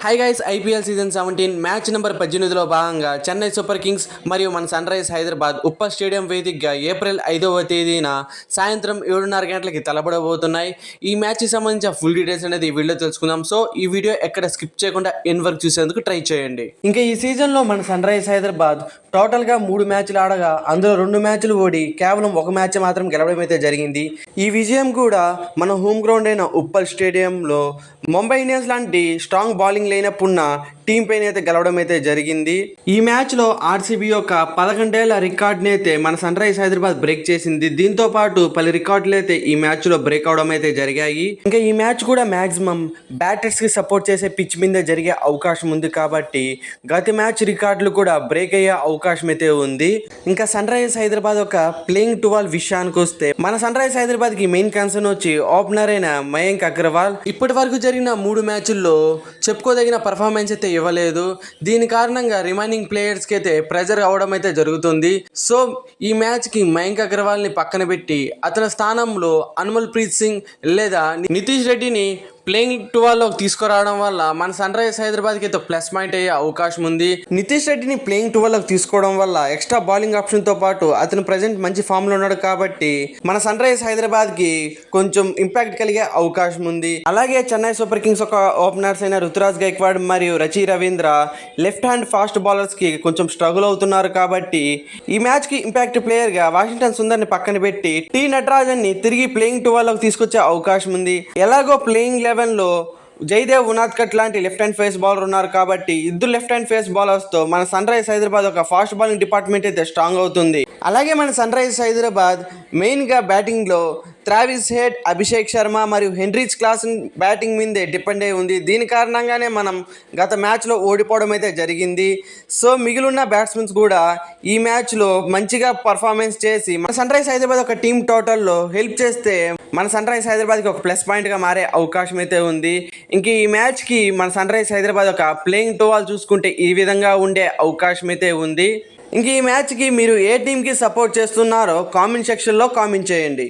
High guys, IPL season 17 match number 18లో భాగంగా Chennai Super Kings మరియు మన Sun Rise Hyderabad Uppal stadium వేదికగా ఏప్రిల్ 5వ తేదీన సాయంత్రం 7:30 గంటలకి తలపడబోతున్నాయి. ఈ మ్యాచ్కి సంబంధించిన ఫుల్ డీటెయిల్స్ అనేది ఈ వీడియో తెలుసుకుందాం. సో ఈ వీడియో ఎక్కడ స్కిప్ చేయకుండా ఎండ్ వరకు చూసేందుకు ట్రై చేయండి. ఇంకా ఈ సీజన్లో మన సన్ రైజ్ హైదరాబాద్ టోటల్గా 3 మ్యాచ్లు ఆడగా అందులో 2 మ్యాచ్లు ఓడి కేవలం 1 మ్యాచ్ మాత్రం గెలవడం అయితే జరిగింది. ఈ విజయం కూడా మన హోమ్ గ్రౌండ్ అయిన ఉప్పల్ స్టేడియంలో ముంబై ఇండియన్స్ లాంటి స్ట్రాంగ్ బౌలింగ్ లేనప్పుడున్న టీం పైన అయితే గెలవడం అయితే జరిగింది. ఈ మ్యాచ్లో ఆర్సీబీ యొక్క 11 ఏళ్ల రికార్డ్ని అయితే మన సన్ రైజ్ హైదరాబాద్ బ్రేక్ చేసింది. దీంతో పాటు పలు రికార్డులు అయితే ఈ మ్యాచ్లో బ్రేక్ అవడం అయితే జరిగాయి. ఇంకా ఈ మ్యాచ్ కూడా మ్యాక్సిమం బ్యాటర్స్కి సపోర్ట్ చేసే పిచ్ మీద జరిగే అవకాశం ఉంది కాబట్టి గత మ్యాచ్ రికార్డులు కూడా బ్రేక్ అయ్యే అవకాశం అయితే ఉంది. ఇంకా సన్ రైజ్ హైదరాబాద్ ఒక ప్లేయింగ్ 12 విషయానికి వస్తే మన సన్ రైజ్ హైదరాబాద్కి మెయిన్ కన్సర్న్ వచ్చి ఓపెనర్ అయిన మయాంక్ అగర్వాల్ ఇప్పటి వరకు జరిగిన 3 మ్యాచ్ల్లో చెప్పుకోదగిన పర్ఫార్మెన్స్ అయితే ఇవ్వలేదు. దీని కారణంగా రిమైనింగ్ ప్లేయర్స్కి అయితే ప్రెజర్ అవడం అయితే జరుగుతుంది. సో ఈ మ్యాచ్కి మయాంక్ అగర్వాల్ని పక్కన పెట్టి అతని స్థానంలో అనుమల్ ప్రీత్ సింగ్ లేదా నితీష్ రెడ్డిని ప్లేయింగ్ 12లోకి తీసుకురావడం వల్ల మన సన్ రైజ్ హైదరాబాద్కి అయితే ప్లస్ పాయింట్ అయ్యే అవకాశం ఉంది. నితీష్ రెడ్డిని ప్లేయింగ్ 12లోకి తీసుకోవడం వల్ల ఎక్స్ట్రా బౌలింగ్ ఆప్షన్తో పాటు అతను ప్రజెంట్ మంచి ఫామ్లో ఉన్నాడు కాబట్టి మన సన్ రైజ్ హైదరాబాద్కి కొంచెం ఇంపాక్ట్ కలిగే అవకాశం ఉంది. అలాగే చెన్నై సూపర్ కింగ్స్ ఒక ఓపెనర్స్ అయిన రుతురాజ్ గైక్వాడ్ మరియు రచి రవీంద్ర లెఫ్ట్ హ్యాండ్ ఫాస్ట్ బౌలర్స్కి కొంచెం స్ట్రగుల్ అవుతున్నారు కాబట్టి ఈ మ్యాచ్కి ఇంపాక్ట్ ప్లేయర్గా వాషింగ్టన్ సుందర్ని పక్కన పెట్టి టీ నటరాజన్ని తిరిగి ప్లేయింగ్ 12లోకి తీసుకొచ్చే అవకాశం ఉంది. ఎలాగో ప్లేయింగ్ 11లో జైదేవ్ ఉనాద్కట్ లాంటి లెఫ్ట్ హ్యాండ్ ఫేస్ బౌలర్ ఉన్నారు కాబట్టి ఇద్దరు లెఫ్ట్ హ్యాండ్ ఫేస్ బౌలర్స్తో మన సన్ రైజ్ హైదరాబాద్ ఒక ఫాస్ట్ బౌలింగ్ డిపార్ట్మెంట్ అయితే స్ట్రాంగ్ అవుతుంది. అలాగే మన సన్ రైజ్ హైదరాబాద్ మెయిన్గా బ్యాటింగ్లో ట్రావిస్ హెడ్, అభిషేక్ శర్మ మరియు హెన్రీచ్ క్లాసన్ బ్యాటింగ్ మీదే డిపెండ్ అయి ఉంది. దీని కారణంగానే మనం గత మ్యాచ్లో ఓడిపోవడం అయితే జరిగింది. సో మిగిలిన బ్యాట్స్మెన్స్ కూడా ఈ మ్యాచ్లో మంచిగా పర్ఫార్మెన్స్ చేసి మన సన్ రైజ్ హైదరాబాద్ ఒక టీమ్ టోటల్లో హెల్ప్ చేస్తే మన సన్ రైజ్ హైదరాబాద్కి ఒక ప్లస్ పాయింట్గా మారే అవకాశం అయితే ఉంది. ఇంక ఈ మ్యాచ్కి మన సన్ రైజ్ హైదరాబాద్ ఒక ప్లేయింగ్ 12 చూసుకుంటే ఈ విధంగా ఉండే అవకాశం అయితే ఉంది. ఇంక ఈ మ్యాచ్కి మీరు ఏ టీంకి సపోర్ట్ చేస్తున్నారో కామెంట్ సెక్షన్లో కామెంట్ చేయండి.